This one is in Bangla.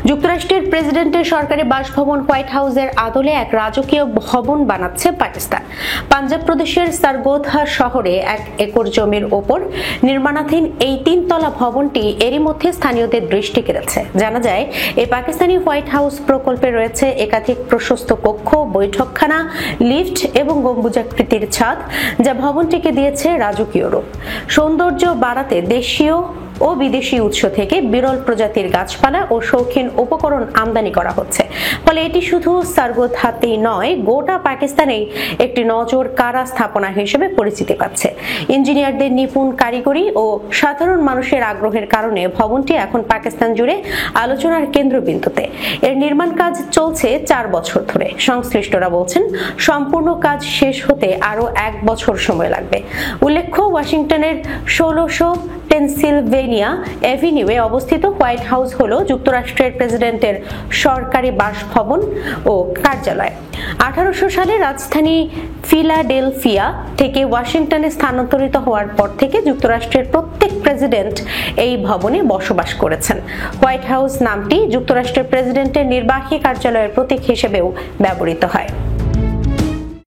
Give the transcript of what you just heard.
যুক্তরাষ্ট্রের প্রেসিডেন্টের সরকারি বাসভবন হোয়াইট হাউসের আদলে এক রাজকীয় ভবন বানাচ্ছে পাকিস্তান। পাঞ্জাব প্রদেশের সারগোধা শহরে 1 একর জমির ওপর নির্মাণাধীন এই 3 তলা ভবনটি এরই মধ্যে স্থানীয়দের দৃষ্টি কেড়েছে। জানা যায়, এই পাকিস্তানি হোয়াইট হাউস প্রকল্পে রয়েছে একাধিক প্রশস্ত কক্ষ, বৈঠকখানা, লিফট এবং গম্বুজাকৃতির ছাদ, যা ভবনটিকে দিয়েছে রাজকীয় রূপ। সৌন্দর্য বাড়াতে দেশীয় ও বিদেশি উৎস থেকে বিরল প্রজাতির গাছপালা ও শৌখিন উপকরণ আমদানি করা হচ্ছে। ফলে এটি শুধু সারগোধাতেই নয়, গোটা পাকিস্তানেই একটি নজর কাড়া স্থাপনা হিসেবে পরিচিতি পাচ্ছে। ইঞ্জিনিয়ারদের নিপুণ কারিগরি ও সাধারণ মানুষের আগ্রহের কারণে ভবনটি এখন পাকিস্তান জুড়ে আলোচনার কেন্দ্রবিন্দুতে। এর নির্মাণ কাজ চলছে 4 বছর ধরে। সংশ্লিষ্টরা বলছেন, সম্পূর্ণ কাজ শেষ হতে আরো 1 বছর সময় লাগবে। উল্লেখ্য, ওয়াশিংটনের 1600 পেনসিলভেনিয়া এভিনিউয়ে অবস্থিত হোয়াইট হাউস হল যুক্তরাষ্ট্রের প্রেসিডেন্টের সরকারি বাসভবন ও কার্যালয়। 1800 সালে রাজধানী ফিলাডেলফিয়া থেকে ওয়াশিংটনে স্থানান্তরিত হওয়ার পর থেকে যুক্তরাষ্ট্রের প্রত্যেক প্রেসিডেন্ট এই ভবনে বসবাস করেছেন। হোয়াইট হাউস নামটি যুক্তরাষ্ট্রের প্রেসিডেন্টের নির্বাহী কার্যালয়ের প্রতীক হিসেবেও ব্যবহৃত হয়।